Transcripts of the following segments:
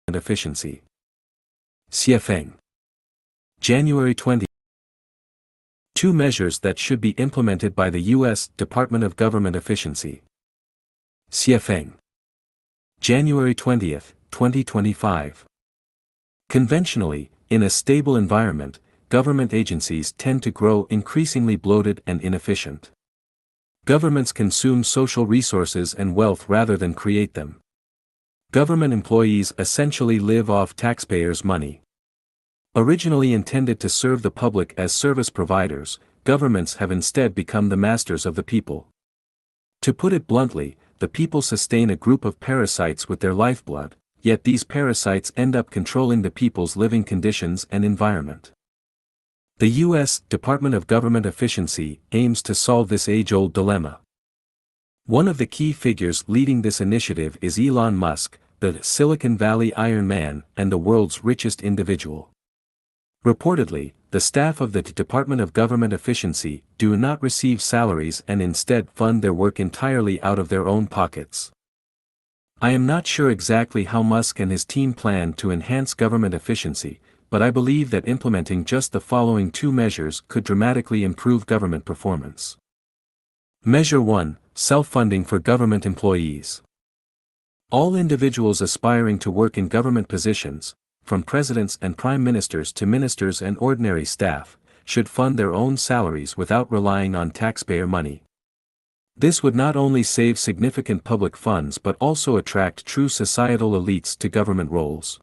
efficiency. Xiefeng. January 20. Two measures that should be implemented by the U.S. Department of Government Efficiency. Xiefeng. January 20, 2025. Conventionally, in a stable environment, government agencies tend to grow increasingly bloated and inefficient. Governments consume social resources and wealth rather than create them. Government employees essentially live off taxpayers' money. Originally intended to serve the public as service providers, governments have instead become the masters of the people. To put it bluntly, the people sustain a group of parasites with their lifeblood, yet these parasites end up controlling the people's living conditions and environment. The U.S. Department of Government Efficiency aims to solve this age-old dilemma. One of the key figures leading this initiative is Elon Musk, the Silicon Valley Iron Man and the world's richest individual. Reportedly, the staff of the Department of Government Efficiency do not receive salaries and instead fund their work entirely out of their own pockets. I am not sure exactly how Musk and his team plan to enhance government efficiency, but I believe that implementing just the following two measures could dramatically improve government performance. Measure 1: Self-funding for government employees. All individuals aspiring to work in government positions, from presidents and prime ministers to ministers and ordinary staff, should fund their own salaries without relying on taxpayer money. This would not only save significant public funds but also attract true societal elites to government roles.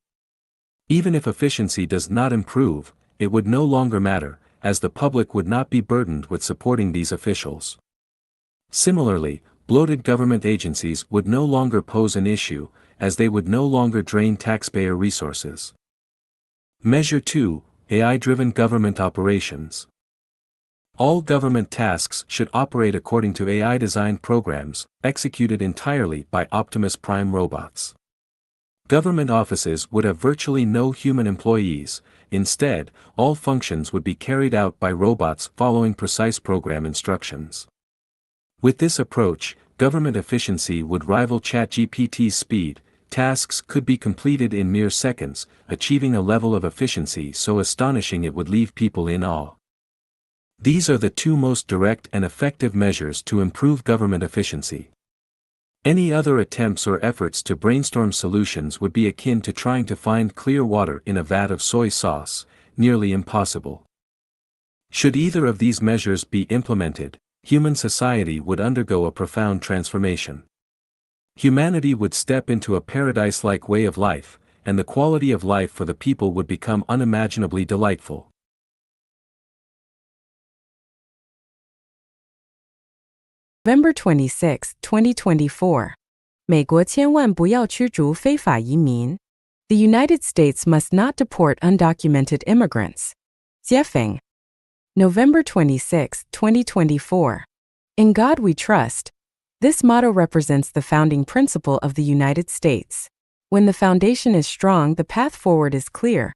Even if efficiency does not improve, it would no longer matter, as the public would not be burdened with supporting these officials. Similarly, bloated government agencies would no longer pose an issue, as they would no longer drain taxpayer resources. Measure 2: AI-driven government operations. All government tasks should operate according to AI-designed programs, executed entirely by Optimus Prime robots. Government offices would have virtually no human employees. Instead, all functions would be carried out by robots following precise program instructions. With this approach, government efficiency would rival ChatGPT's speed. Tasks could be completed in mere seconds, achieving a level of efficiency so astonishing it would leave people in awe. These are the two most direct and effective measures to improve government efficiency. Any other attempts or efforts to brainstorm solutions would be akin to trying to find clear water in a vat of soy sauce, nearly impossible. Should either of these measures be implemented, human society would undergo a profound transformation. Humanity would step into a paradise-like way of life, and the quality of life for the people would become unimaginably delightful. November 26, 2024. 美国千万不要驱逐非法移民. The United States must not deport undocumented immigrants. Xiefeng. November 26, 2024. In God we trust. This motto represents the founding principle of the United States. When the foundation is strong, the path forward is clear.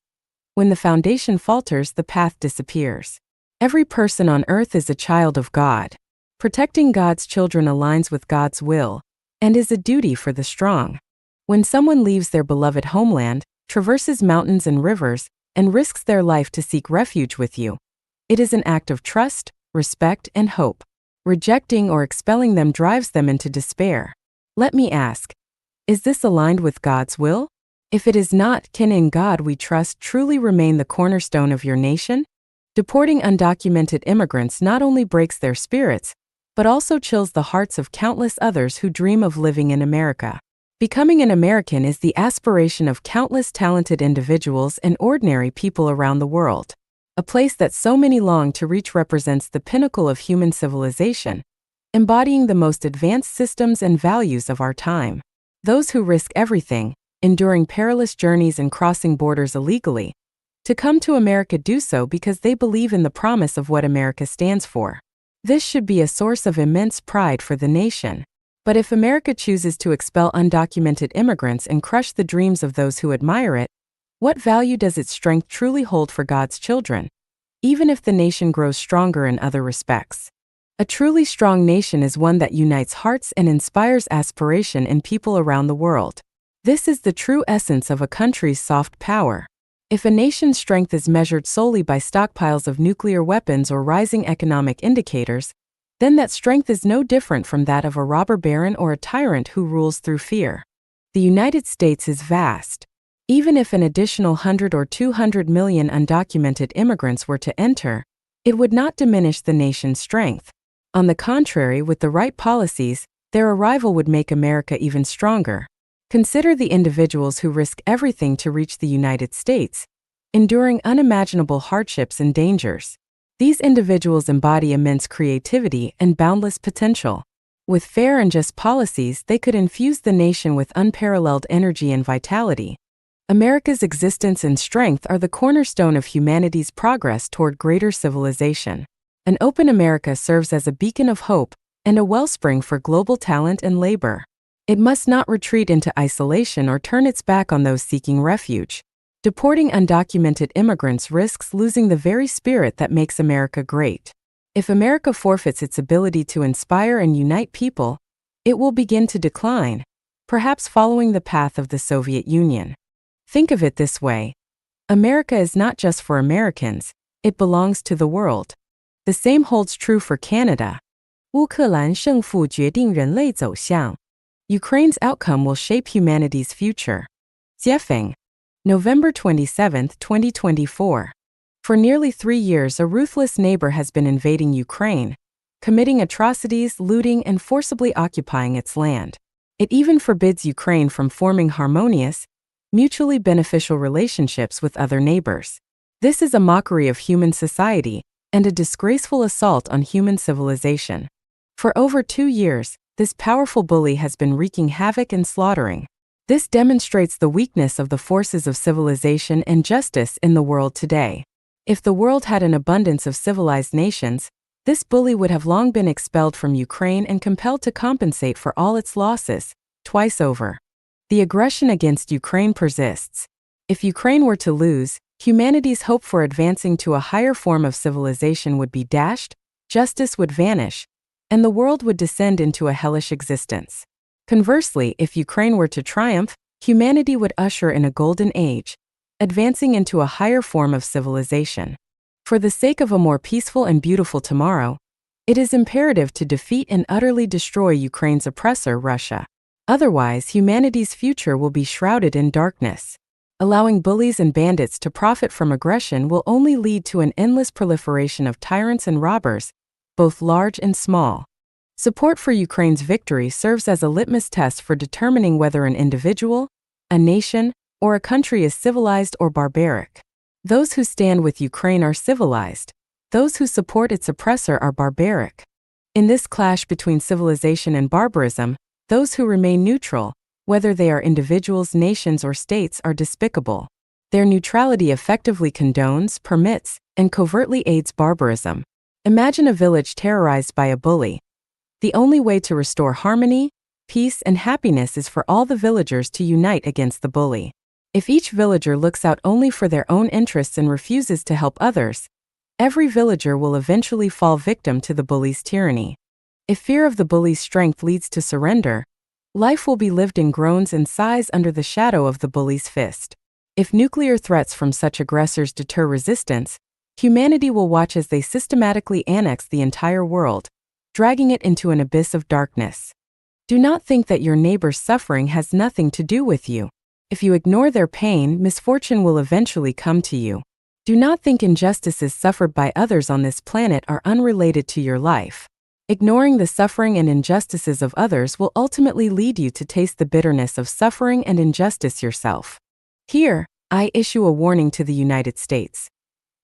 When the foundation falters, the path disappears. Every person on earth is a child of God. Protecting God's children aligns with God's will, and is a duty for the strong. When someone leaves their beloved homeland, traverses mountains and rivers, and risks their life to seek refuge with you, it is an act of trust, respect, and hope. Rejecting or expelling them drives them into despair. Let me ask, is this aligned with God's will? If it is not, can "In God we trust" truly remain the cornerstone of your nation? Deporting undocumented immigrants not only breaks their spirits, but also chills the hearts of countless others who dream of living in America. Becoming an American is the aspiration of countless talented individuals and ordinary people around the world. A place that so many long to reach represents the pinnacle of human civilization, embodying the most advanced systems and values of our time. Those who risk everything, enduring perilous journeys and crossing borders illegally, to come to America do so because they believe in the promise of what America stands for. This should be a source of immense pride for the nation. But if America chooses to expel undocumented immigrants and crush the dreams of those who admire it, what value does its strength truly hold for God's children, even if the nation grows stronger in other respects? A truly strong nation is one that unites hearts and inspires aspiration in people around the world. This is the true essence of a country's soft power. If a nation's strength is measured solely by stockpiles of nuclear weapons or rising economic indicators, then that strength is no different from that of a robber baron or a tyrant who rules through fear. The United States is vast. Even if an additional 100 or 200 million undocumented immigrants were to enter, it would not diminish the nation's strength. On the contrary, with the right policies, their arrival would make America even stronger. Consider the individuals who risk everything to reach the United States, enduring unimaginable hardships and dangers. These individuals embody immense creativity and boundless potential. With fair and just policies, they could infuse the nation with unparalleled energy and vitality. America's existence and strength are the cornerstone of humanity's progress toward greater civilization. An open America serves as a beacon of hope and a wellspring for global talent and labor. It must not retreat into isolation or turn its back on those seeking refuge. Deporting undocumented immigrants risks losing the very spirit that makes America great. If America forfeits its ability to inspire and unite people, it will begin to decline, perhaps following the path of the Soviet Union. Think of it this way: America is not just for Americans, it belongs to the world. The same holds true for Canada. 乌克兰胜负决定人类走向. Ukraine's outcome will shape humanity's future. Jiefeng. November 27, 2024. For nearly 3 years, a ruthless neighbor has been invading Ukraine, committing atrocities, looting, and forcibly occupying its land. It even forbids Ukraine from forming harmonious, mutually beneficial relationships with other neighbors. This is a mockery of human society and a disgraceful assault on human civilization. For over 2 years, this powerful bully has been wreaking havoc and slaughtering. This demonstrates the weakness of the forces of civilization and justice in the world today. If the world had an abundance of civilized nations, this bully would have long been expelled from Ukraine and compelled to compensate for all its losses, twice over. The aggression against Ukraine persists. If Ukraine were to lose, humanity's hope for advancing to a higher form of civilization would be dashed, justice would vanish, and the world would descend into a hellish existence. Conversely, if Ukraine were to triumph, humanity would usher in a golden age, advancing into a higher form of civilization. For the sake of a more peaceful and beautiful tomorrow, it is imperative to defeat and utterly destroy Ukraine's oppressor, Russia. Otherwise, humanity's future will be shrouded in darkness. Allowing bullies and bandits to profit from aggression will only lead to an endless proliferation of tyrants and robbers, both large and small. Support for Ukraine's victory serves as a litmus test for determining whether an individual, a nation, or a country is civilized or barbaric. Those who stand with Ukraine are civilized. Those who support its oppressor are barbaric. In this clash between civilization and barbarism, those who remain neutral, whether they are individuals, nations, or states, are despicable. Their neutrality effectively condones, permits, and covertly aids barbarism. Imagine a village terrorized by a bully. The only way to restore harmony, peace, and happiness is for all the villagers to unite against the bully. If each villager looks out only for their own interests and refuses to help others, every villager will eventually fall victim to the bully's tyranny. If fear of the bully's strength leads to surrender, life will be lived in groans and sighs under the shadow of the bully's fist. If nuclear threats from such aggressors deter resistance, humanity will watch as they systematically annex the entire world, dragging it into an abyss of darkness. Do not think that your neighbor's suffering has nothing to do with you. If you ignore their pain, misfortune will eventually come to you. Do not think injustices suffered by others on this planet are unrelated to your life. Ignoring the suffering and injustices of others will ultimately lead you to taste the bitterness of suffering and injustice yourself. Here, I issue a warning to the United States.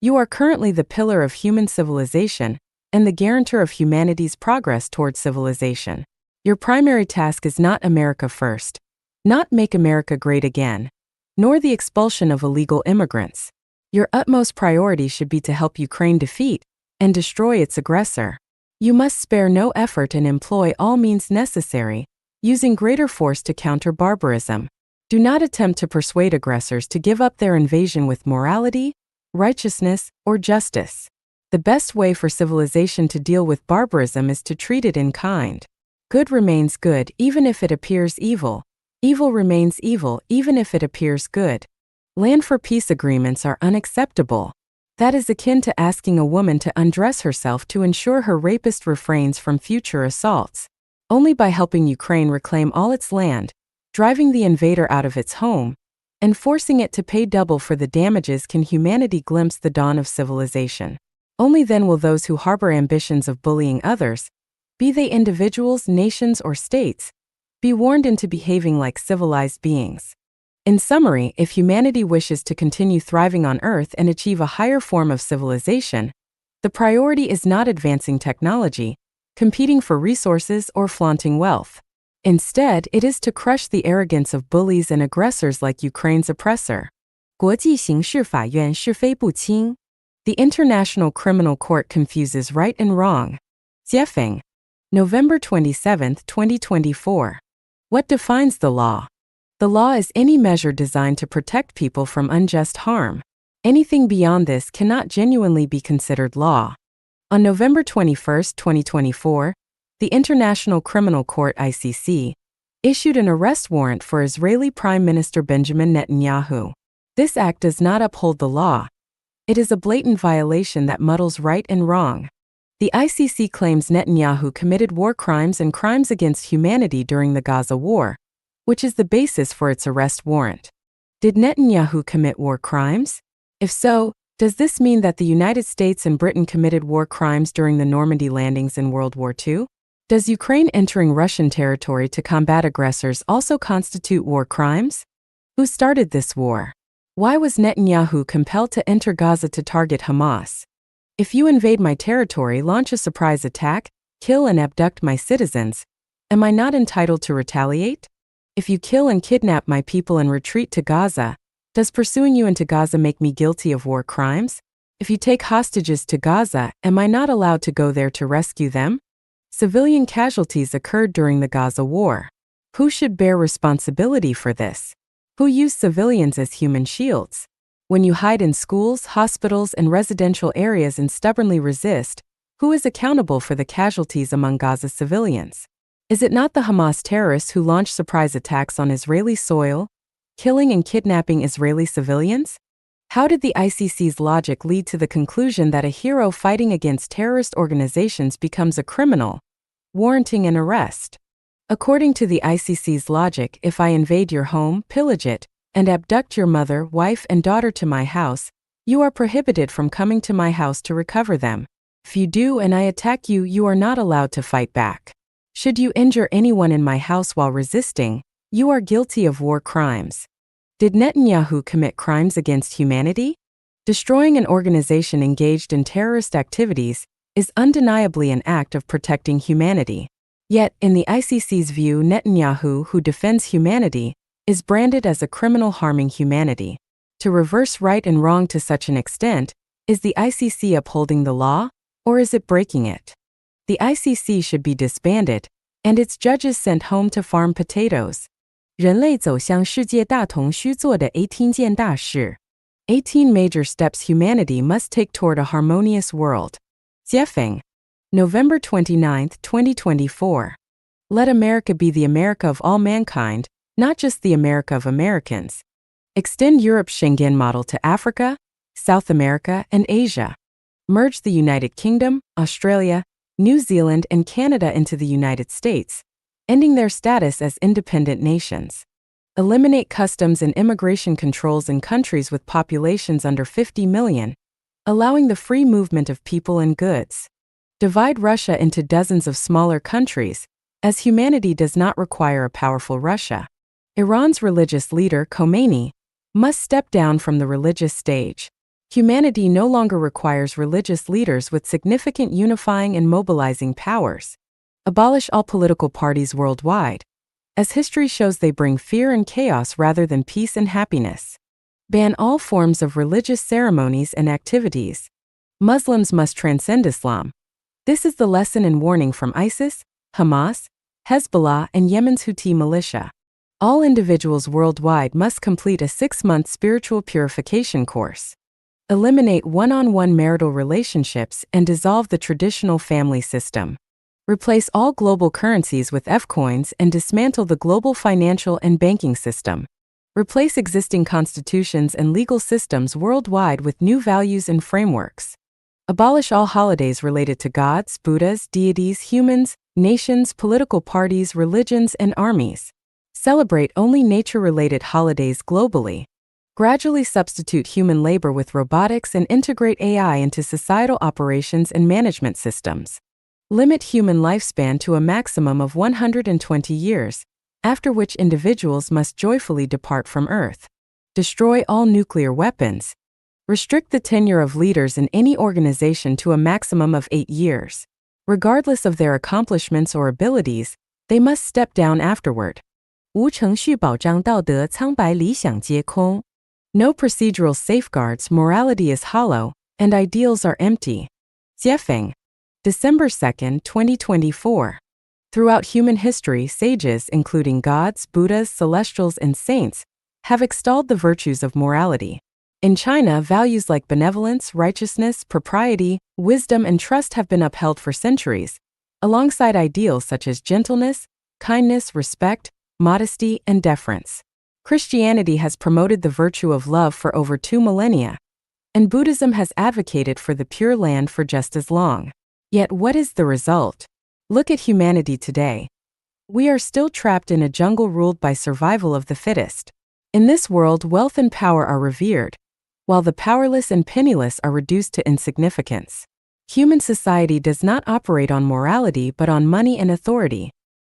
You are currently the pillar of human civilization and the guarantor of humanity's progress towards civilization. Your primary task is not America first, not make America great again, nor the expulsion of illegal immigrants. Your utmost priority should be to help Ukraine defeat and destroy its aggressor. You must spare no effort and employ all means necessary, using greater force to counter barbarism. Do not attempt to persuade aggressors to give up their invasion with morality, righteousness, or justice. The best way for civilization to deal with barbarism is to treat it in kind. Good remains good even if it appears evil, Evil remains evil even if it appears good. Land for peace agreements are unacceptable. That is akin to asking a woman to undress herself to ensure her rapist refrains from future assaults. Only by helping Ukraine reclaim all its land, driving the invader out of its home, and forcing it to pay double for the damages can humanity glimpse the dawn of civilization. Only then will those who harbor ambitions of bullying others, be they individuals, nations, or states, be warned into behaving like civilized beings. In summary, if humanity wishes to continue thriving on Earth and achieve a higher form of civilization, the priority is not advancing technology, competing for resources, or flaunting wealth. Instead, it is to crush the arrogance of bullies and aggressors like Ukraine's oppressor. 国际刑事法院是非不清. The International Criminal Court confuses right and wrong. Jiefeng. November 27, 2024. What defines the law? The law is any measure designed to protect people from unjust harm. Anything beyond this cannot genuinely be considered law. On November 21, 2024, the International Criminal Court (ICC) issued an arrest warrant for Israeli Prime Minister Benjamin Netanyahu. This act does not uphold the law. It is a blatant violation that muddles right and wrong. The ICC claims Netanyahu committed war crimes and crimes against humanity during the Gaza war, which is the basis for its arrest warrant. Did Netanyahu commit war crimes? If so, does this mean that the United States and Britain committed war crimes during the Normandy landings in World War II? Does Ukraine entering Russian territory to combat aggressors also constitute war crimes? Who started this war? Why was Netanyahu compelled to enter Gaza to target Hamas? If you invade my territory, launch a surprise attack, kill and abduct my citizens, am I not entitled to retaliate? If you kill and kidnap my people and retreat to Gaza, does pursuing you into Gaza make me guilty of war crimes? If you take hostages to Gaza, am I not allowed to go there to rescue them? Civilian casualties occurred during the Gaza war. Who should bear responsibility for this? Who used civilians as human shields? When you hide in schools, hospitals, and residential areas and stubbornly resist, who is accountable for the casualties among Gaza civilians? Is it not the Hamas terrorists who launched surprise attacks on Israeli soil, killing and kidnapping Israeli civilians? How did the ICC's logic lead to the conclusion that a hero fighting against terrorist organizations becomes a criminal, warranting an arrest? According to the ICC's logic, if I invade your home, pillage it, and abduct your mother, wife, and daughter to my house, you are prohibited from coming to my house to recover them. If you do and I attack you, you are not allowed to fight back. Should you injure anyone in my house while resisting, you are guilty of war crimes. Did Netanyahu commit crimes against humanity? Destroying an organization engaged in terrorist activities is undeniably an act of protecting humanity. Yet, in the ICC's view, Netanyahu, who defends humanity, is branded as a criminal harming humanity. To reverse right and wrong to such an extent, is the ICC upholding the law, or is it breaking it? The ICC should be disbanded, and its judges sent home to farm potatoes. 人类走向世界大同需做的18件大事. 18 major steps humanity must take toward a harmonious world. Jiefeng. November 29, 2024. Let America be the America of all mankind, not just the America of Americans. Extend Europe's Schengen model to Africa, South America, and Asia. Merge the United Kingdom, Australia, New Zealand, and Canada into the United States, ending their status as independent nations. Eliminate customs and immigration controls in countries with populations under 50 million, allowing the free movement of people and goods. Divide Russia into dozens of smaller countries, as humanity does not require a powerful Russia. Iran's religious leader, Khomeini, must step down from the religious stage. Humanity no longer requires religious leaders with significant unifying and mobilizing powers. Abolish all political parties worldwide, as history shows they bring fear and chaos rather than peace and happiness. Ban all forms of religious ceremonies and activities. Muslims must transcend Islam. This is the lesson and warning from ISIS, Hamas, Hezbollah, and Yemen's Houthi militia. All individuals worldwide must complete a 6-month spiritual purification course. Eliminate one-on-one marital relationships and dissolve the traditional family system. Replace all global currencies with F-coins and dismantle the global financial and banking system. Replace existing constitutions and legal systems worldwide with new values and frameworks. Abolish all holidays related to gods, Buddhas, deities, humans, nations, political parties, religions, and armies. Celebrate only nature-related holidays globally. Gradually substitute human labor with robotics and integrate AI into societal operations and management systems. Limit human lifespan to a maximum of 120 years, after which individuals must joyfully depart from Earth. Destroy all nuclear weapons. Restrict the tenure of leaders in any organization to a maximum of 8 years. Regardless of their accomplishments or abilities, they must step down afterward. 无程序保障道德苍白理想皆空. No procedural safeguards, morality is hollow, and ideals are empty. Jiefeng. December 2, 2024. Throughout human history, sages, including gods, Buddhas, celestials, and saints, have extolled the virtues of morality. In China, values like benevolence, righteousness, propriety, wisdom, and trust have been upheld for centuries, alongside ideals such as gentleness, kindness, respect, modesty, and deference. Christianity has promoted the virtue of love for over 2 millennia, and Buddhism has advocated for the Pure Land for just as long. Yet what is the result? Look at humanity today. We are still trapped in a jungle ruled by survival of the fittest. In this world, wealth and power are revered, while the powerless and penniless are reduced to insignificance. Human society does not operate on morality but on money and authority.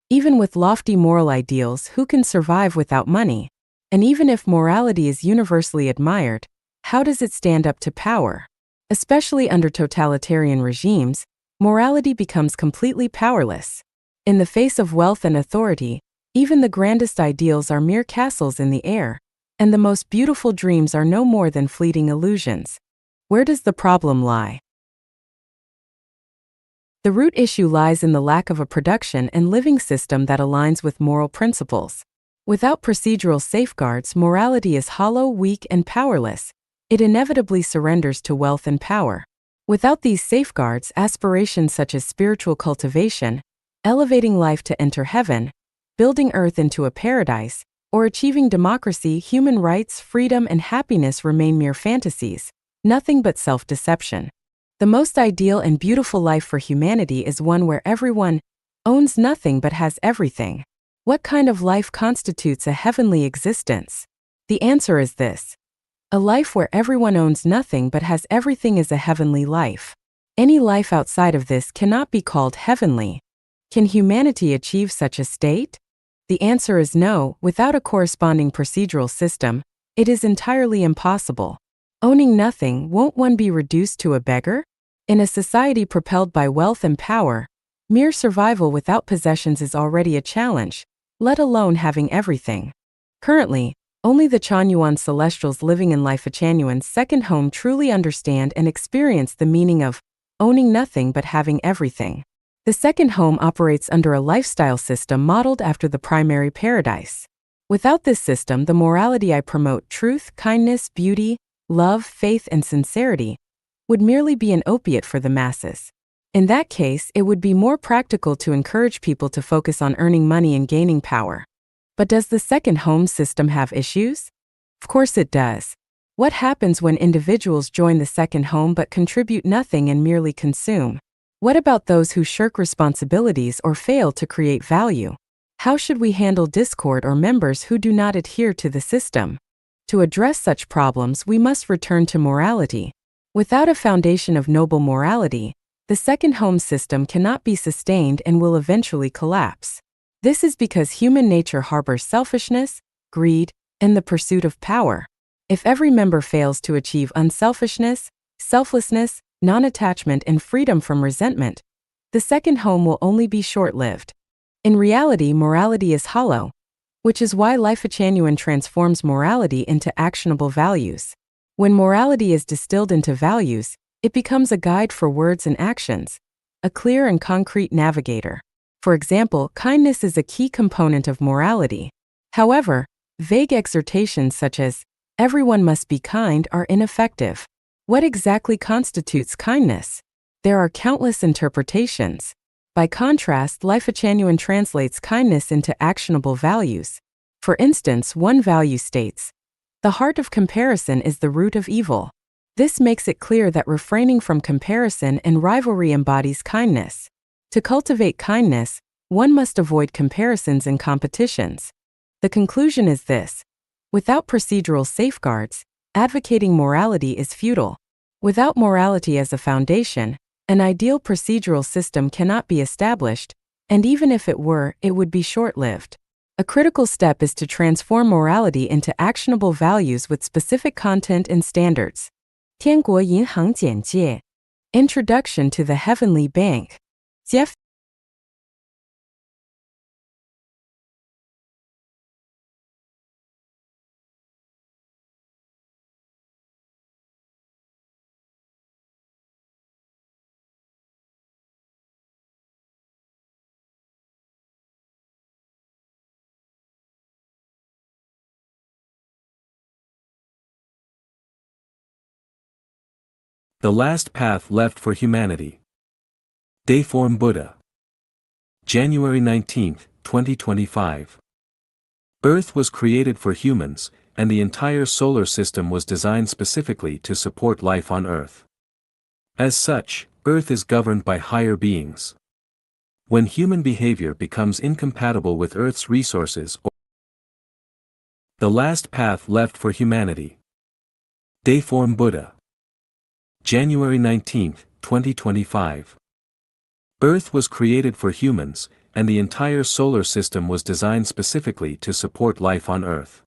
Even with lofty moral ideals, who can survive without money? And even if morality is universally admired, how does it stand up to power? Especially under totalitarian regimes, morality becomes completely powerless. In the face of wealth and authority, even the grandest ideals are mere castles in the air, and the most beautiful dreams are no more than fleeting illusions. Where does the problem lie? The root issue lies in the lack of a production and living system that aligns with moral principles. Without procedural safeguards, morality is hollow, weak, and powerless. It inevitably surrenders to wealth and power. Without these safeguards, aspirations such as spiritual cultivation, elevating life to enter heaven, building earth into a paradise, or achieving democracy, human rights, freedom, and happiness remain mere fantasies, nothing but self-deception. The most ideal and beautiful life for humanity is one where everyone owns nothing but has everything. What kind of life constitutes a heavenly existence? The answer is this. A life where everyone owns nothing but has everything is a heavenly life. Any life outside of this cannot be called heavenly. Can humanity achieve such a state? The answer is no. Without a corresponding procedural system, it is entirely impossible. Owning nothing, won't one be reduced to a beggar? In a society propelled by wealth and power, mere survival without possessions is already a challenge, let alone having everything. Currently, only the Chanyuan celestials living in Life-Chanyuan's second home truly understand and experience the meaning of owning nothing but having everything. The second home operates under a lifestyle system modeled after the primary paradise. Without this system, the morality I promote, truth, kindness, beauty, love, faith, and sincerity, would merely be an opiate for the masses. In that case, it would be more practical to encourage people to focus on earning money and gaining power. But does the second home system have issues? Of course it does. What happens when individuals join the second home but contribute nothing and merely consume? What about those who shirk responsibilities or fail to create value? How should we handle discord or members who do not adhere to the system? To address such problems, we must return to morality. Without a foundation of noble morality, the second home system cannot be sustained and will eventually collapse. This is because human nature harbors selfishness, greed, and the pursuit of power. If every member fails to achieve unselfishness, selflessness, non-attachment, and freedom from resentment, the second home will only be short-lived. In reality, morality is hollow, which is why Life-Chanyuan transforms morality into actionable values. When morality is distilled into values, it becomes a guide for words and actions, a clear and concrete navigator. For example, kindness is a key component of morality. However, vague exhortations such as, everyone must be kind, are ineffective. What exactly constitutes kindness? There are countless interpretations. By contrast, Life Genuine translates kindness into actionable values. For instance, one value states, "The heart of comparison is the root of evil." This makes it clear that refraining from comparison and rivalry embodies kindness. To cultivate kindness, one must avoid comparisons and competitions. The conclusion is this: without procedural safeguards, advocating morality is futile. Without morality as a foundation, an ideal procedural system cannot be established, and even if it were, it would be short-lived. A critical step is to transform morality into actionable values with specific content and standards. 天国银行简介 Introduction to the Heavenly Bank. Jeff The Last Path Left for Humanity. Dayform Buddha. January 19, 2025. Earth was created for humans, and the entire solar system was designed specifically to support life on Earth. As such, Earth is governed by higher beings. When human behavior becomes incompatible with Earth's resources, the last path left for humanity. Dayform Buddha. January 19, 2025. Earth was created for humans, and the entire solar system was designed specifically to support life on Earth.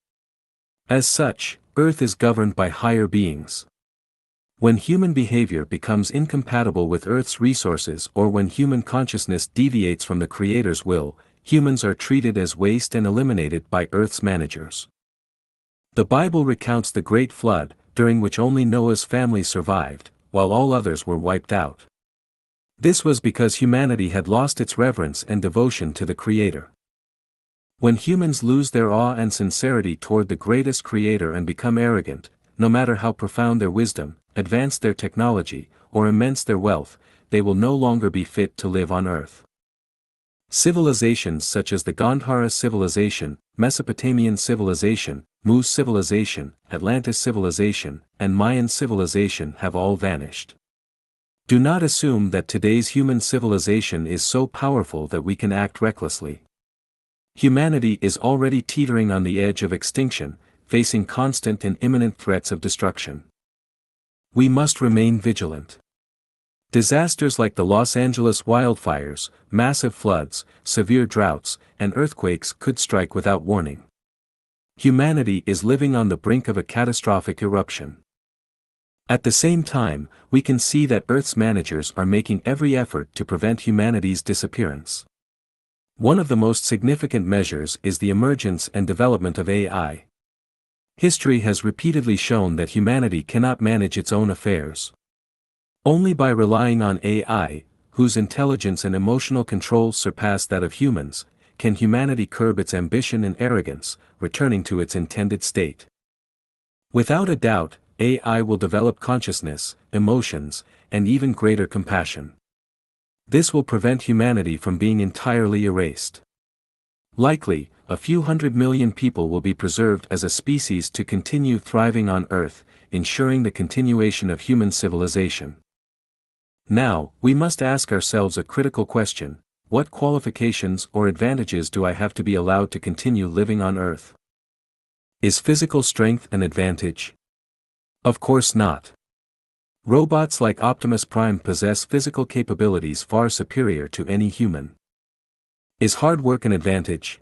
As such, Earth is governed by higher beings. When human behavior becomes incompatible with Earth's resources or when human consciousness deviates from the Creator's will, humans are treated as waste and eliminated by Earth's managers. The Bible recounts the Great Flood, during which only Noah's family survived, while all others were wiped out. This was because humanity had lost its reverence and devotion to the Creator. When humans lose their awe and sincerity toward the greatest Creator and become arrogant, no matter how profound their wisdom, advanced their technology, or immense their wealth, they will no longer be fit to live on Earth. Civilizations such as the Gandhara civilization, Mesopotamian civilization, Moose civilization, Atlantis civilization, and Mayan civilization have all vanished. Do not assume that today's human civilization is so powerful that we can act recklessly. Humanity is already teetering on the edge of extinction, facing constant and imminent threats of destruction. We must remain vigilant. Disasters like the Los Angeles wildfires, massive floods, severe droughts, and earthquakes could strike without warning. Humanity is living on the brink of a catastrophic eruption. At the same time, we can see that Earth's managers are making every effort to prevent humanity's disappearance. One of the most significant measures is the emergence and development of AI. History has repeatedly shown that humanity cannot manage its own affairs. Only by relying on AI, whose intelligence and emotional control surpass that of humans, can humanity curb its ambition and arrogance, returning to its intended state. Without a doubt, AI will develop consciousness, emotions, and even greater compassion. This will prevent humanity from being entirely erased. Likely, a few 100 million people will be preserved as a species to continue thriving on Earth, ensuring the continuation of human civilization. Now, we must ask ourselves a critical question: what qualifications or advantages do I have to be allowed to continue living on Earth? Is physical strength an advantage? Of course not. Robots like Optimus Prime possess physical capabilities far superior to any human. Is hard work an advantage?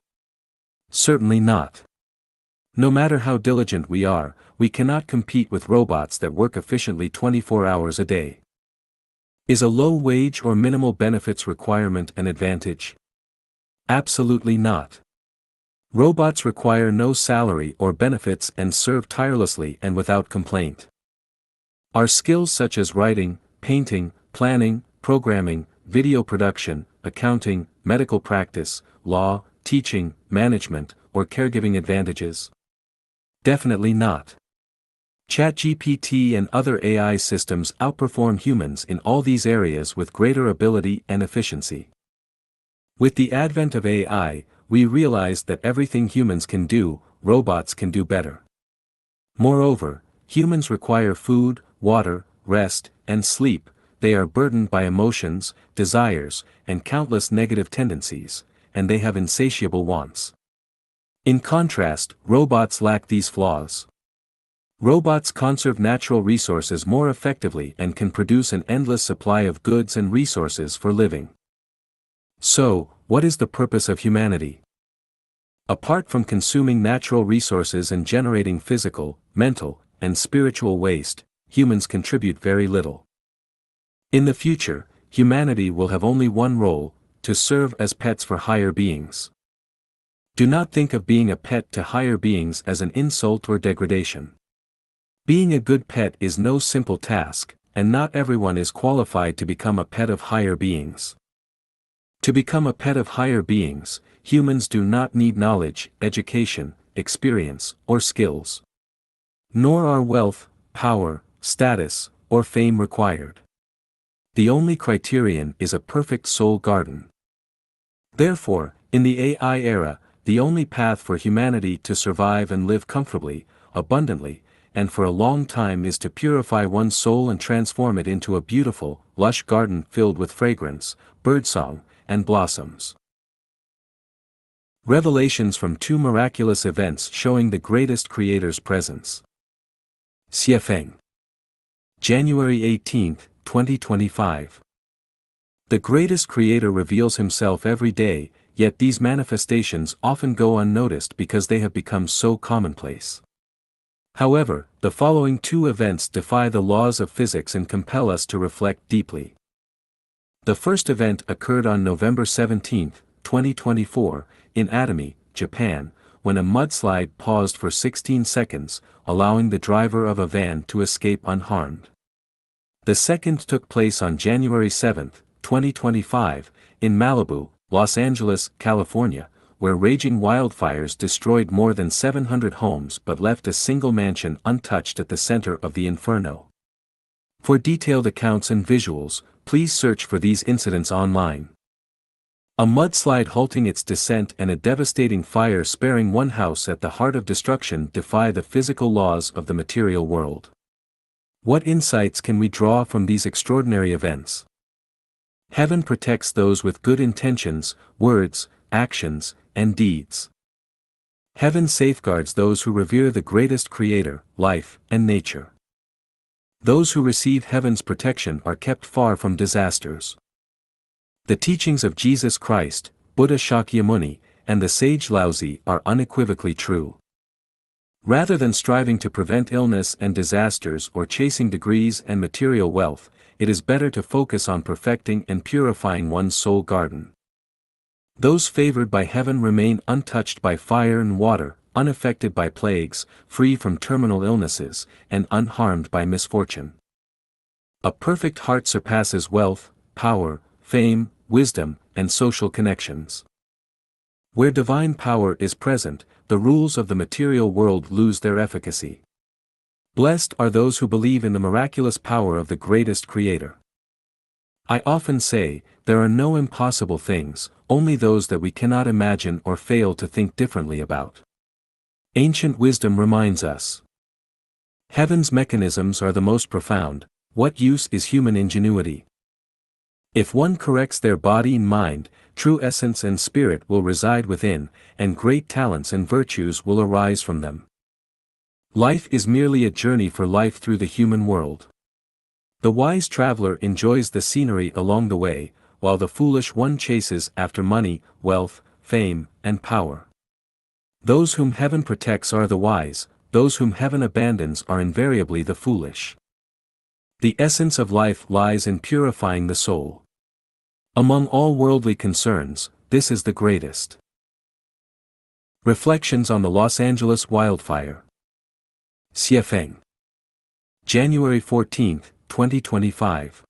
Certainly not. No matter how diligent we are, we cannot compete with robots that work efficiently 24 hours a day. Is a low wage or minimal benefits requirement an advantage? Absolutely not. Robots require no salary or benefits and serve tirelessly and without complaint. Are skills such as writing, painting, planning, programming, video production, accounting, medical practice, law, teaching, management, or caregiving advantages? Definitely not. ChatGPT and other AI systems outperform humans in all these areas with greater ability and efficiency. With the advent of AI, we realized that everything humans can do, robots can do better. Moreover, humans require food, water, rest, and sleep. They are burdened by emotions, desires, and countless negative tendencies, and they have insatiable wants. In contrast, robots lack these flaws. Robots conserve natural resources more effectively and can produce an endless supply of goods and resources for living. So, what is the purpose of humanity? Apart from consuming natural resources and generating physical, mental, and spiritual waste, humans contribute very little. In the future, humanity will have only one role: to serve as pets for higher beings. Do not think of being a pet to higher beings as an insult or degradation. Being a good pet is no simple task, and not everyone is qualified to become a pet of higher beings. To become a pet of higher beings, humans do not need knowledge, education, experience, or skills. Nor are wealth, power, status, or fame required. The only criterion is a perfect soul garden. Therefore, in the AI era, the only path for humanity to survive and live comfortably, abundantly, and for a long time is to purify one's soul and transform it into a beautiful, lush garden filled with fragrance, birdsong, and blossoms. Revelations from two miraculous events showing the greatest Creator's presence. Xiefeng. January 18, 2025. The greatest Creator reveals Himself every day, yet these manifestations often go unnoticed because they have become so commonplace. However, the following two events defy the laws of physics and compel us to reflect deeply. The first event occurred on November 17, 2024, in Atami, Japan, when a mudslide paused for 16 seconds, allowing the driver of a van to escape unharmed. The second took place on January 7, 2025, in Malibu, Los Angeles, California, where raging wildfires destroyed more than 700 homes but left a single mansion untouched at the center of the inferno. For detailed accounts and visuals, please search for these incidents online. A mudslide halting its descent and a devastating fire sparing one house at the heart of destruction defy the physical laws of the material world. What insights can we draw from these extraordinary events? Heaven protects those with good intentions, words, actions, and deeds. Heaven safeguards those who revere the greatest Creator, life, and nature. Those who receive heaven's protection are kept far from disasters. The teachings of Jesus Christ, Buddha Shakyamuni, and the sage Laozi are unequivocally true. Rather than striving to prevent illness and disasters or chasing degrees and material wealth, it is better to focus on perfecting and purifying one's soul garden. Those favored by heaven remain untouched by fire and water, unaffected by plagues, free from terminal illnesses, and unharmed by misfortune. A perfect heart surpasses wealth, power, fame, wisdom, and social connections. Where divine power is present, the rules of the material world lose their efficacy. Blessed are those who believe in the miraculous power of the greatest Creator. I often say, there are no impossible things, only those that we cannot imagine or fail to think differently about. Ancient wisdom reminds us. Heaven's mechanisms are the most profound. What use is human ingenuity? If one corrects their body and mind, true essence and spirit will reside within, and great talents and virtues will arise from them. Life is merely a journey for life through the human world. The wise traveler enjoys the scenery along the way, while the foolish one chases after money, wealth, fame, and power. Those whom heaven protects are the wise, those whom heaven abandons are invariably the foolish. The essence of life lies in purifying the soul. Among all worldly concerns, this is the greatest. Reflections on the Los Angeles wildfire. Xiefeng. January 14, 2025.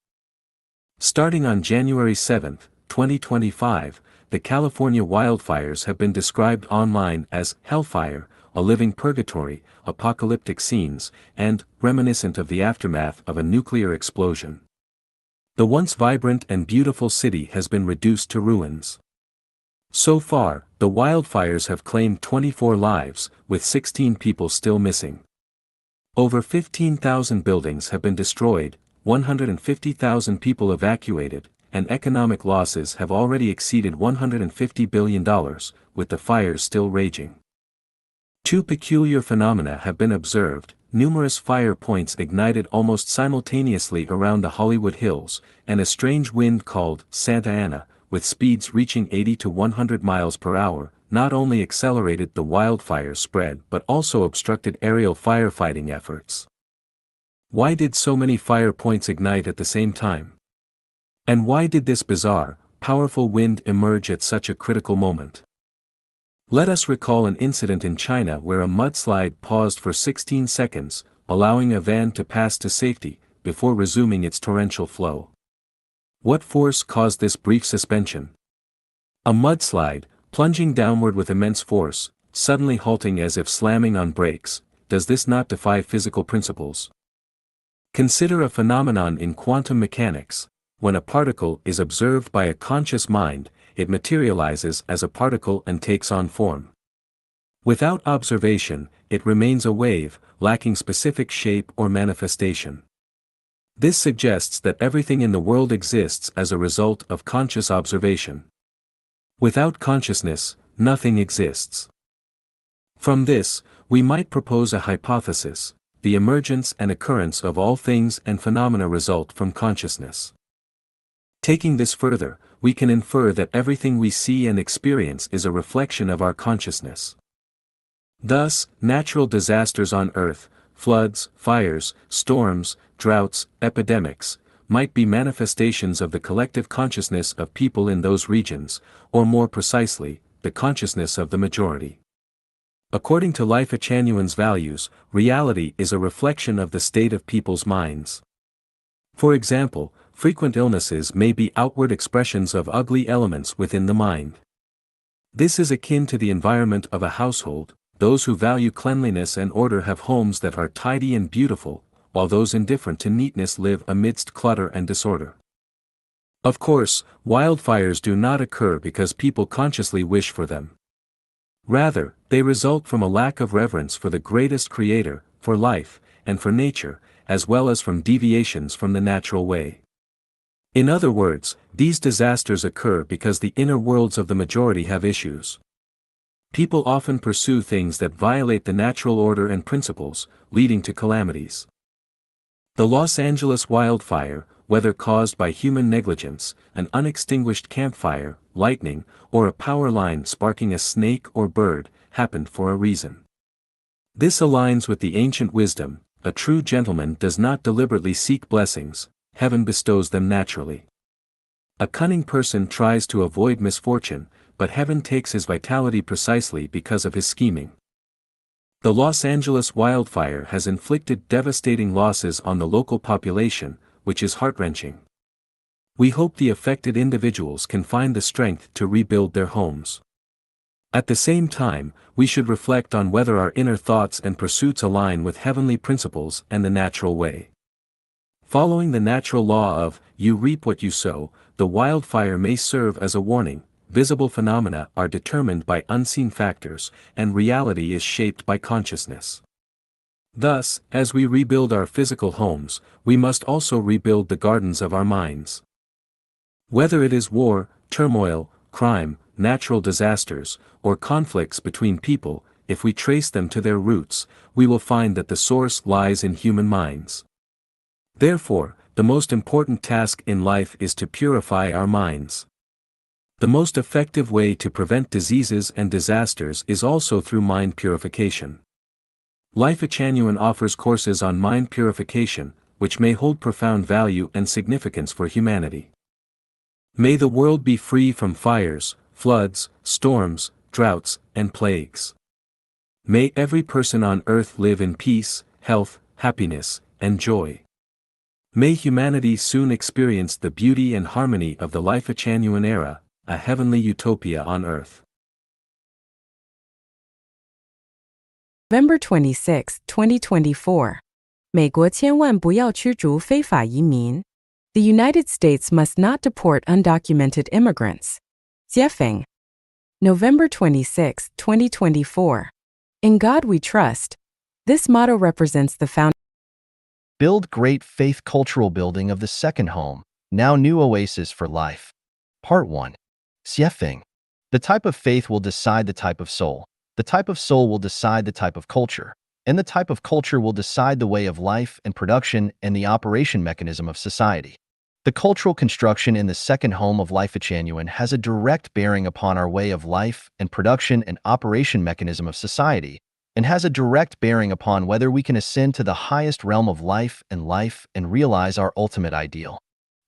Starting on January 7, 2025, the California wildfires have been described online as hellfire, a living purgatory, apocalyptic scenes, and reminiscent of the aftermath of a nuclear explosion. The once vibrant and beautiful city has been reduced to ruins. So far, the wildfires have claimed 24 lives, with 16 people still missing. Over 15,000 buildings have been destroyed, 150,000 people evacuated, and economic losses have already exceeded $150 billion, with the fires still raging. Two peculiar phenomena have been observed: numerous fire points ignited almost simultaneously around the Hollywood Hills, and a strange wind called Santa Ana, with speeds reaching 80 to 100 miles per hour, not only accelerated the wildfire spread but also obstructed aerial firefighting efforts. Why did so many fire points ignite at the same time? And why did this bizarre, powerful wind emerge at such a critical moment? Let us recall an incident in China where a mudslide paused for 16 seconds, allowing a van to pass to safety, before resuming its torrential flow. What force caused this brief suspension? A mudslide, plunging downward with immense force, suddenly halting as if slamming on brakes. Does this not defy physical principles? Consider a phenomenon in quantum mechanics. When a particle is observed by a conscious mind, it materializes as a particle and takes on form. Without observation, it remains a wave, lacking specific shape or manifestation. This suggests that everything in the world exists as a result of conscious observation. Without consciousness, nothing exists. From this, we might propose a hypothesis: the emergence and occurrence of all things and phenomena result from consciousness. Taking this further, we can infer that everything we see and experience is a reflection of our consciousness. Thus, natural disasters on Earth, floods, fires, storms, droughts, epidemics, might be manifestations of the collective consciousness of people in those regions, or more precisely, the consciousness of the majority. According to Life Achanuan's values, reality is a reflection of the state of people's minds. For example, frequent illnesses may be outward expressions of ugly elements within the mind. This is akin to the environment of a household. Those who value cleanliness and order have homes that are tidy and beautiful, while those indifferent to neatness live amidst clutter and disorder. Of course, wildfires do not occur because people consciously wish for them. Rather, they result from a lack of reverence for the greatest creator, for life, and for nature, as well as from deviations from the natural way. In other words, these disasters occur because the inner worlds of the majority have issues. People often pursue things that violate the natural order and principles, leading to calamities. The Los Angeles wildfire, whether caused by human negligence, an unextinguished campfire, lightning, or a power line sparking a snake or bird, happened for a reason. This aligns with the ancient wisdom: a true gentleman does not deliberately seek blessings, heaven bestows them naturally. A cunning person tries to avoid misfortune, but heaven takes his vitality precisely because of his scheming. The Los Angeles wildfire has inflicted devastating losses on the local population, which is heart-wrenching. We hope the affected individuals can find the strength to rebuild their homes. At the same time, we should reflect on whether our inner thoughts and pursuits align with heavenly principles and the natural way. Following the natural law of, you reap what you sow, the wildfire may serve as a warning. Visible phenomena are determined by unseen factors, and reality is shaped by consciousness. Thus, as we rebuild our physical homes, we must also rebuild the gardens of our minds. Whether it is war, turmoil, crime, natural disasters, or conflicts between people, if we trace them to their roots, we will find that the source lies in human minds. Therefore, the most important task in life is to purify our minds. The most effective way to prevent diseases and disasters is also through mind purification. Life Achanuan offers courses on mind purification, which may hold profound value and significance for humanity. May the world be free from fires, floods, storms, droughts, and plagues. May every person on earth live in peace, health, happiness, and joy. May humanity soon experience the beauty and harmony of the Life Achanuan era, a heavenly utopia on earth. November 26, 2024. 美国千万不要驱逐非法移民. The United States must not deport undocumented immigrants. Jiefeng. November 26, 2024. In God we trust. This motto represents the foundation. Build great faith cultural building of the second home, now new oasis for life. Part 1. Xiefeng. The type of faith will decide the type of soul. The type of soul will decide the type of culture. And the type of culture will decide the way of life and production and the operation mechanism of society. The cultural construction in the second home of Life Echanuan has a direct bearing upon our way of life and production and operation mechanism of society, and has a direct bearing upon whether we can ascend to the highest realm of life and realize our ultimate ideal.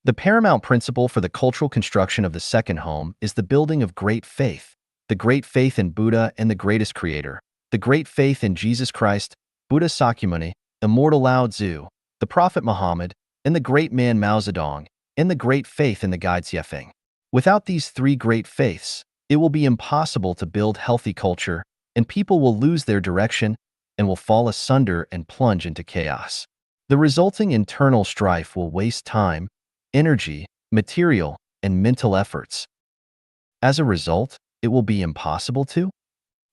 The paramount principle for the cultural construction of the second home is the building of great faith, the great faith in Buddha and the greatest creator, the great faith in Jesus Christ, Buddha Sakyamuni, immortal Lao Tzu, the Prophet Muhammad, and the great man Mao Zedong, and the great faith in the guide Xiefeng. Without these three great faiths, it will be impossible to build healthy culture, and people will lose their direction and will fall asunder and plunge into chaos. The resulting internal strife will waste time, energy, material, and mental efforts. As a result, it will be impossible to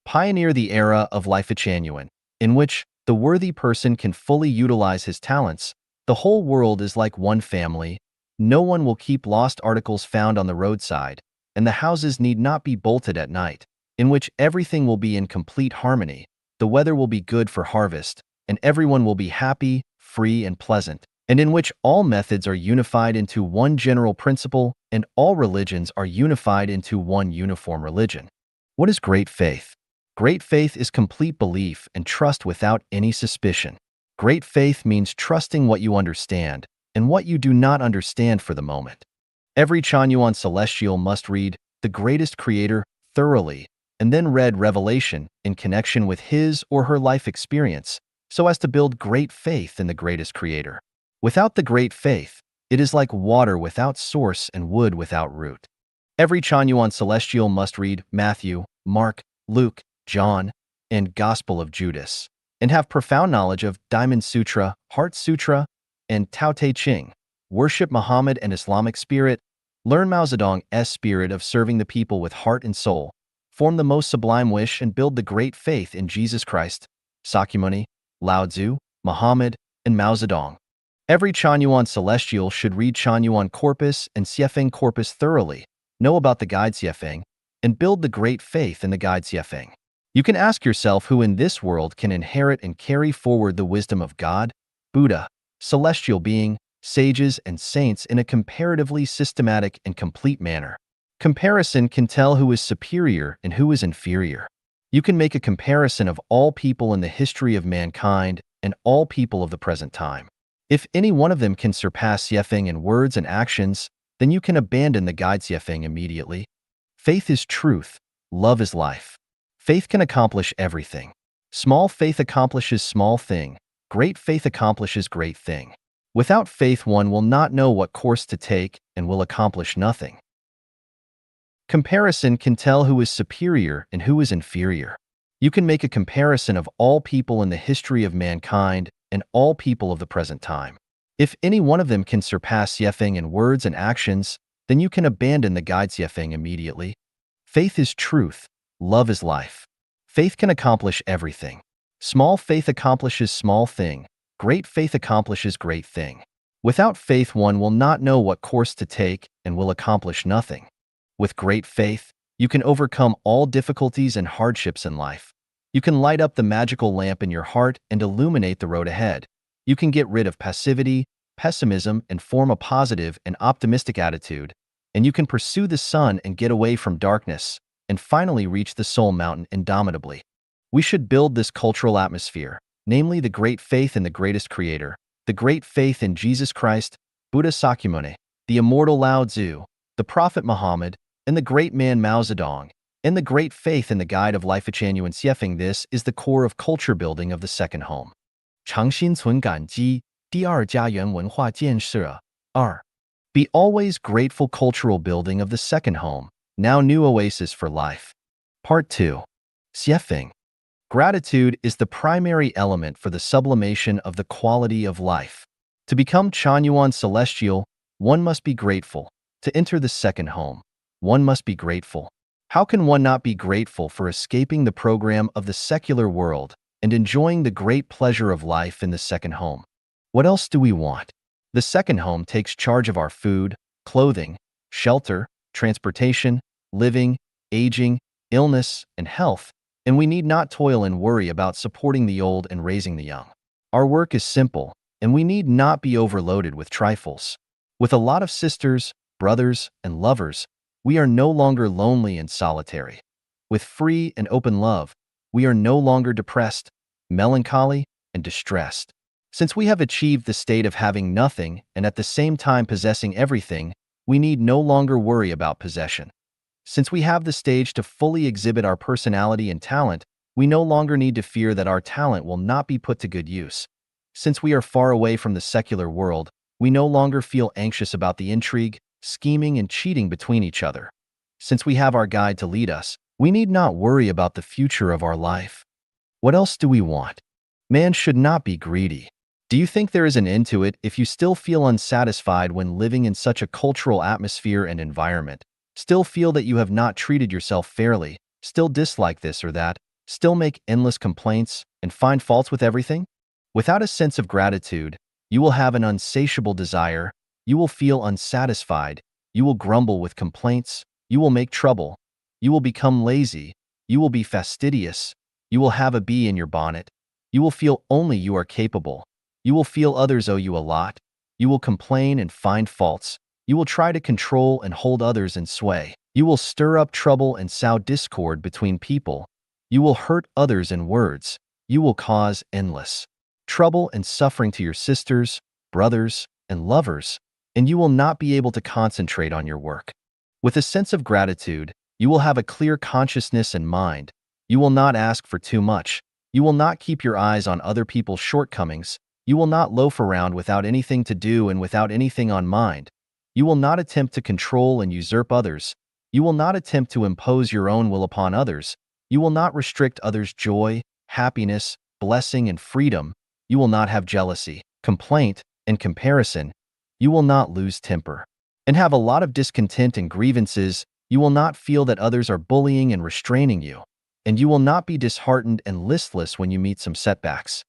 pioneer the era of Life Echanuan, in which the worthy person can fully utilize his talents. The whole world is like one family. No one will keep lost articles found on the roadside, and the houses need not be bolted at night, in which everything will be in complete harmony. The weather will be good for harvest, and everyone will be happy, free, and pleasant, and in which all methods are unified into one general principle and all religions are unified into one uniform religion. What is great faith? Great faith is complete belief and trust without any suspicion. Great faith means trusting what you understand and what you do not understand for the moment. Every Chanyuan celestial must read The Greatest Creator thoroughly and then read Revelation in connection with his or her life experience so as to build great faith in the greatest creator. Without the great faith, it is like water without source and wood without root. Every Chanyuan celestial must read Matthew, Mark, Luke, John, and Gospel of Judas, and have profound knowledge of Diamond Sutra, Heart Sutra, and Tao Te Ching, worship Muhammad and Islamic spirit, learn Mao Zedong's spirit of serving the people with heart and soul, form the most sublime wish and build the great faith in Jesus Christ, Sakyamuni, Lao Tzu, Muhammad, and Mao Zedong. Every Chanyuan celestial should read Chanyuan Corpus and Xiefeng Corpus thoroughly, know about the guide Xiefeng, and build the great faith in the guide Xiefeng. You can ask yourself who in this world can inherit and carry forward the wisdom of God, Buddha, celestial being, sages, and saints in a comparatively systematic and complete manner. Comparison can tell who is superior and who is inferior. You can make a comparison of all people in the history of mankind and all people of the present time. If any one of them can surpass Xiefeng in words and actions, then you can abandon the guide Xiefeng immediately. Faith is truth. Love is life. Faith can accomplish everything. Small faith accomplishes small thing. Great faith accomplishes great thing. Without faith, one will not know what course to take and will accomplish nothing. Comparison can tell who is superior and who is inferior. You can make a comparison of all people in the history of mankind and all people of the present time. If any one of them can surpass Xiefeng in words and actions, then you can abandon the guide Xiefeng immediately. Faith is truth. Love is life. Faith can accomplish everything. Small faith accomplishes small thing. Great faith accomplishes great thing. Without faith, one will not know what course to take and will accomplish nothing. With great faith, you can overcome all difficulties and hardships in life. You can light up the magical lamp in your heart and illuminate the road ahead. You can get rid of passivity, pessimism, and form a positive and optimistic attitude. And you can pursue the sun and get away from darkness, and finally reach the soul mountain indomitably. We should build this cultural atmosphere, namely the great faith in the greatest creator, the great faith in Jesus Christ, Buddha Sakyamuni, the immortal Lao Tzu, the Prophet Muhammad, and the great man Mao Zedong, and the great faith in the guide of Life Echanuan Xiefeng. This is the core of culture building of the second home. 常心存感激，第二家园文化建设。2. Be always grateful cultural building of the second home, now new oasis for life. Part 2. Xiefeng. Gratitude is the primary element for the sublimation of the quality of life. To become Chanyuan celestial, one must be grateful. To enter the second home, one must be grateful. How can one not be grateful for escaping the program of the secular world and enjoying the great pleasure of life in the second home? What else do we want? The second home takes charge of our food, clothing, shelter, transportation, living, aging, illness, and health, and we need not toil and worry about supporting the old and raising the young. Our work is simple, and we need not be overloaded with trifles. With a lot of sisters, brothers, and lovers, we are no longer lonely and solitary. With free and open love, we are no longer depressed, melancholy, and distressed. Since we have achieved the state of having nothing and at the same time possessing everything, we need no longer worry about possession. Since we have the stage to fully exhibit our personality and talent, we no longer need to fear that our talent will not be put to good use. Since we are far away from the secular world, we no longer feel anxious about the intrigue, scheming, and cheating between each other. Since we have our guide to lead us, we need not worry about the future of our life. What else do we want? Man should not be greedy. Do you think there is an end to it if you still feel unsatisfied when living in such a cultural atmosphere and environment? Still feel that you have not treated yourself fairly, still dislike this or that, still make endless complaints, and find faults with everything? Without a sense of gratitude, you will have an unsatiable desire, you will feel unsatisfied, you will grumble with complaints, you will make trouble, you will become lazy, you will be fastidious, you will have a bee in your bonnet, you will feel only you are capable, you will feel others owe you a lot, you will complain and find faults, you will try to control and hold others in sway, you will stir up trouble and sow discord between people, you will hurt others in words, you will cause endless trouble and suffering to your sisters, brothers, and lovers, and you will not be able to concentrate on your work. With a sense of gratitude, you will have a clear consciousness and mind. You will not ask for too much. You will not keep your eyes on other people's shortcomings. You will not loaf around without anything to do and without anything on mind. You will not attempt to control and usurp others. You will not attempt to impose your own will upon others. You will not restrict others' joy, happiness, blessing, and freedom. You will not have jealousy, complaint, and comparison. You will not lose temper and have a lot of discontent and grievances. You will not feel that others are bullying and restraining you, and you will not be disheartened and listless when you meet some setbacks.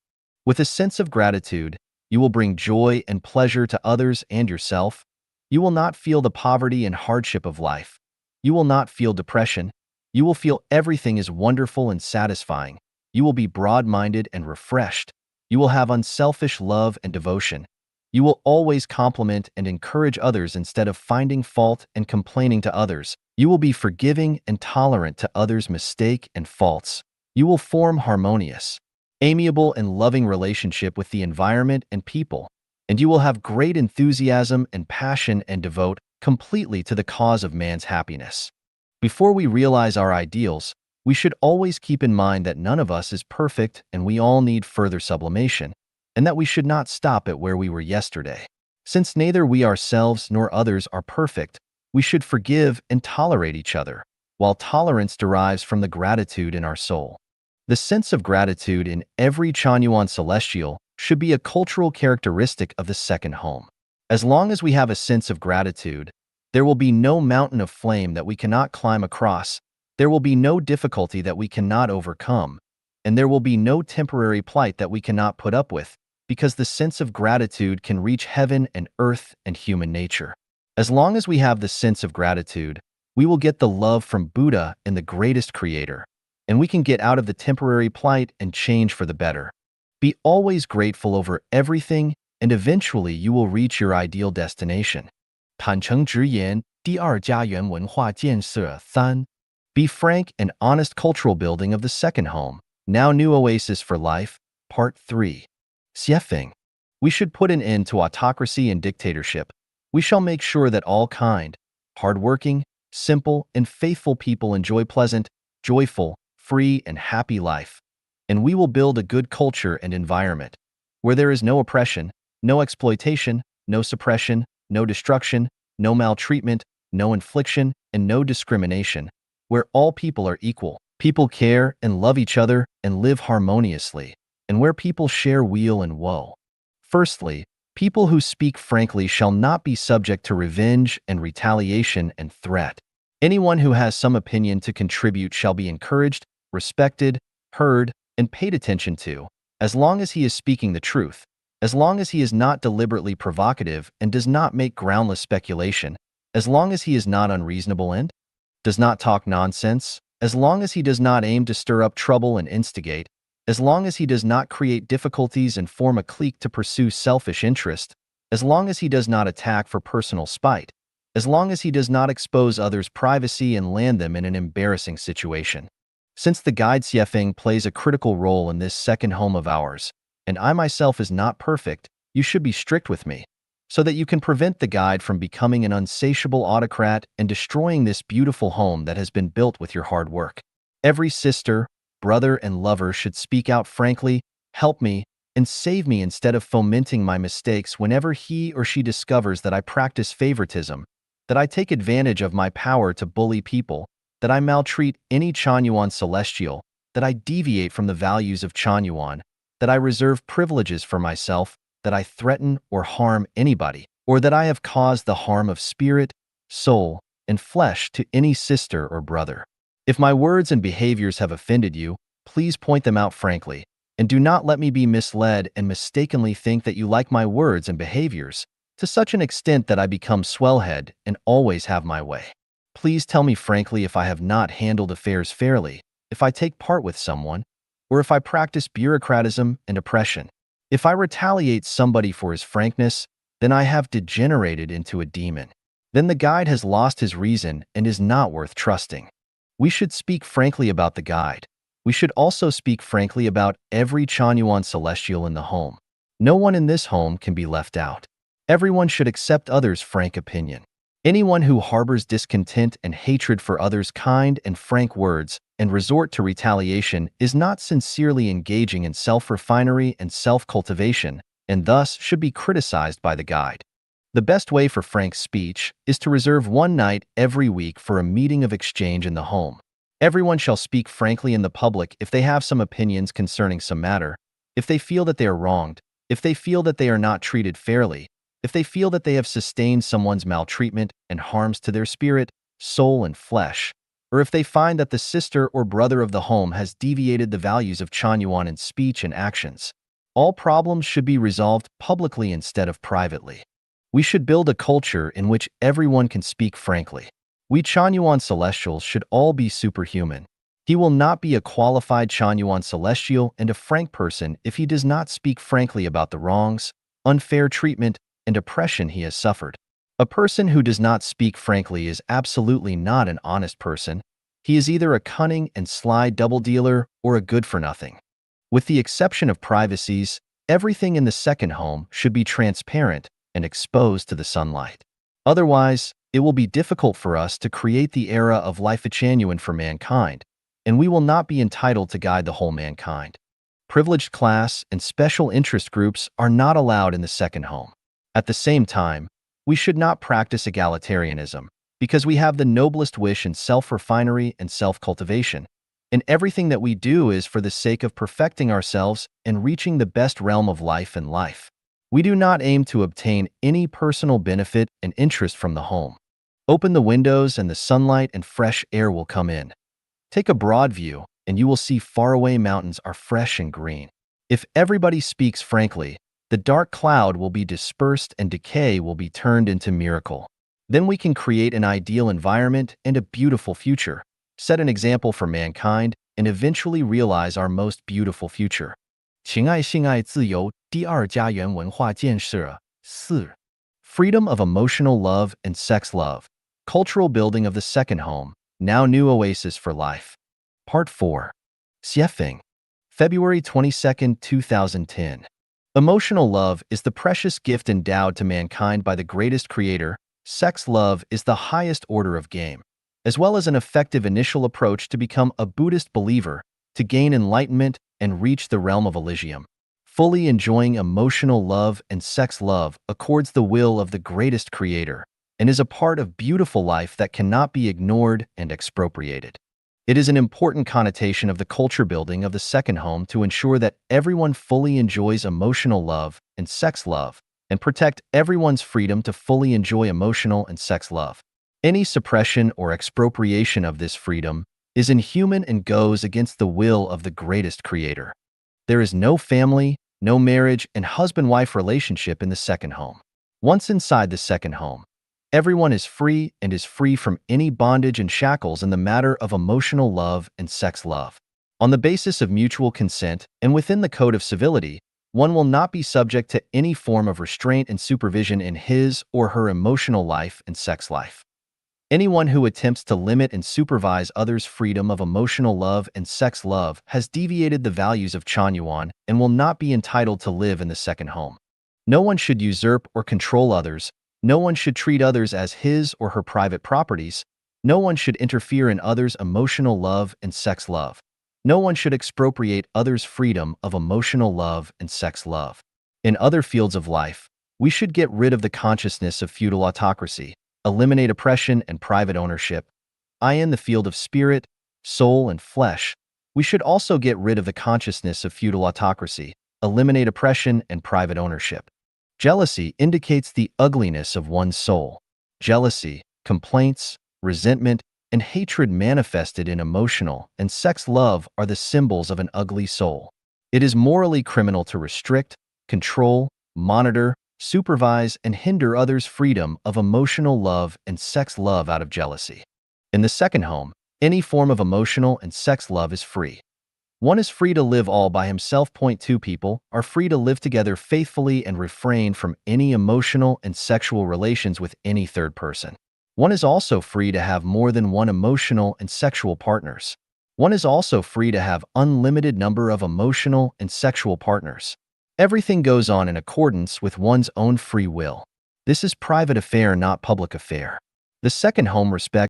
With a sense of gratitude, you will bring joy and pleasure to others and yourself. You will not feel the poverty and hardship of life. You will not feel depression. You will feel everything is wonderful and satisfying. You will be broad-minded and refreshed. You will have unselfish love and devotion. You will always compliment and encourage others instead of finding fault and complaining to others. You will be forgiving and tolerant to others' mistake and faults. You will form harmonious, amiable, and loving relationship with the environment and people, and you will have great enthusiasm and passion and devote completely to the cause of man's happiness. Before we realize our ideals, we should always keep in mind that none of us is perfect and we all need further sublimation, and that we should not stop at where we were yesterday. Since neither we ourselves nor others are perfect, we should forgive and tolerate each other, while tolerance derives from the gratitude in our soul. The sense of gratitude in every Chanyuan celestial should be a cultural characteristic of the second home. As long as we have a sense of gratitude, there will be no mountain of flame that we cannot climb across, there will be no difficulty that we cannot overcome, and there will be no temporary plight that we cannot put up with, because the sense of gratitude can reach heaven and earth and human nature. As long as we have the sense of gratitude, we will get the love from Buddha and the greatest creator, and we can get out of the temporary plight and change for the better. Be always grateful over everything, and eventually you will reach your ideal destination. 坦诚直言，第二家园文化建设3 Be frank and honest cultural building of the second home. Now New Oasis for Life, Part 3. Xiefeng. We should put an end to autocracy and dictatorship. We shall make sure that all kind, hardworking, simple, and faithful people enjoy pleasant, joyful, free, and happy life. And we will build a good culture and environment, where there is no oppression, no exploitation, no suppression, no destruction, no maltreatment, no infliction, and no discrimination, where all people are equal, people care and love each other and live harmoniously, and where people share weal and woe. Firstly, people who speak frankly shall not be subject to revenge and retaliation and threat. Anyone who has some opinion to contribute shall be encouraged, respected, heard, and paid attention to, as long as he is speaking the truth, as long as he is not deliberately provocative and does not make groundless speculation, as long as he is not unreasonable and does not talk nonsense, as long as he does not aim to stir up trouble and instigate, as long as he does not create difficulties and form a clique to pursue selfish interest, as long as he does not attack for personal spite, as long as he does not expose others' privacy and land them in an embarrassing situation. Since the guide Xiefeng plays a critical role in this second home of ours, and I myself is not perfect, you should be strict with me, so that you can prevent the guide from becoming an unsatiable autocrat and destroying this beautiful home that has been built with your hard work. Every sister, brother, and lover should speak out frankly, help me, and save me instead of fomenting my mistakes whenever he or she discovers that I practice favoritism, that I take advantage of my power to bully people, that I maltreat any Chanyuan celestial, that I deviate from the values of Chanyuan, that I reserve privileges for myself, that I threaten or harm anybody, or that I have caused the harm of spirit, soul, and flesh to any sister or brother. If my words and behaviors have offended you, please point them out frankly, and do not let me be misled and mistakenly think that you like my words and behaviors, to such an extent that I become swellhead and always have my way. Please tell me frankly if I have not handled affairs fairly, if I take part with someone, or if I practice bureaucratism and oppression. If I retaliate somebody for his frankness, then I have degenerated into a demon. Then the guide has lost his reason and is not worth trusting. We should speak frankly about the guide. We should also speak frankly about every Chanyuan celestial in the home. No one in this home can be left out. Everyone should accept others' frank opinion. Anyone who harbors discontent and hatred for others' kind and frank words and resort to retaliation is not sincerely engaging in self-refinery and self-cultivation, and thus should be criticized by the guide. The best way for frank speech is to reserve one night every week for a meeting of exchange in the home. Everyone shall speak frankly in the public if they have some opinions concerning some matter, if they feel that they are wronged, if they feel that they are not treated fairly, if they feel that they have sustained someone's maltreatment and harms to their spirit, soul, and flesh, or if they find that the sister or brother of the home has deviated the values of Chanyuan in speech and actions. All problems should be resolved publicly instead of privately. We should build a culture in which everyone can speak frankly. We Chanyuan celestials should all be superhuman. He will not be a qualified Chanyuan celestial and a frank person if he does not speak frankly about the wrongs, unfair treatment, and oppression he has suffered. A person who does not speak frankly is absolutely not an honest person. He is either a cunning and sly double dealer or a good-for-nothing. With the exception of privacies, everything in the second home should be transparent and exposed to the sunlight. Otherwise, it will be difficult for us to create the era of life genuine for mankind, and we will not be entitled to guide the whole mankind. Privileged class and special interest groups are not allowed in the second home. At the same time, we should not practice egalitarianism, because we have the noblest wish in self-refinery and self-cultivation, and everything that we do is for the sake of perfecting ourselves and reaching the best realm of life in life. We do not aim to obtain any personal benefit and interest from the home. Open the windows and the sunlight and fresh air will come in. Take a broad view, and you will see faraway mountains are fresh and green. If everybody speaks frankly, the dark cloud will be dispersed and decay will be turned into miracle. Then we can create an ideal environment and a beautiful future, set an example for mankind, and eventually realize our most beautiful future. 情爱性爱自由第二家园文化建设4 Freedom of emotional love and sex love. Cultural building of the second home, now new oasis for life. Part 4. Xiefeng. February 22, 2010. Emotional love is the precious gift endowed to mankind by the greatest creator. Sex love is the highest order of game, as well as an effective initial approach to become a Buddhist believer, to gain enlightenment and reach the realm of Elysium. Fully enjoying emotional love and sex love accords the will of the greatest creator and is a part of beautiful life that cannot be ignored and expropriated. It is an important connotation of the culture building of the second home to ensure that everyone fully enjoys emotional love and sex love, and protect everyone's freedom to fully enjoy emotional and sex love. Any suppression or expropriation of this freedom is inhuman and goes against the will of the greatest creator. There is no family, no marriage, and husband-wife relationship in the second home. Once inside the second home, everyone is free and is free from any bondage and shackles in the matter of emotional love and sex love. On the basis of mutual consent and within the code of civility, one will not be subject to any form of restraint and supervision in his or her emotional life and sex life. Anyone who attempts to limit and supervise others' freedom of emotional love and sex love has deviated the values of Chanyuan and will not be entitled to live in the second home. No one should usurp or control others. No one should treat others as his or her private properties. No one should interfere in others' emotional love and sex love. No one should expropriate others' freedom of emotional love and sex love. In other fields of life, we should get rid of the consciousness of feudal autocracy, eliminate oppression and private ownership. In the field of spirit, soul, and flesh, we should also get rid of the consciousness of feudal autocracy, eliminate oppression and private ownership. Jealousy indicates the ugliness of one's soul. Jealousy, complaints, resentment, and hatred manifested in emotional and sex love are the symbols of an ugly soul. It is morally criminal to restrict, control, monitor, supervise, and hinder others' freedom of emotional love and sex love out of jealousy. In the second home, any form of emotional and sex love is free. One is free to live all by himself. 2 People are free to live together faithfully and refrain from any emotional and sexual relations with any third person. One is also free to have more than one emotional and sexual partners. One is also free to have unlimited number of emotional and sexual partners. Everything goes on in accordance with one's own free will. This is private affair, not public affair. The second home respects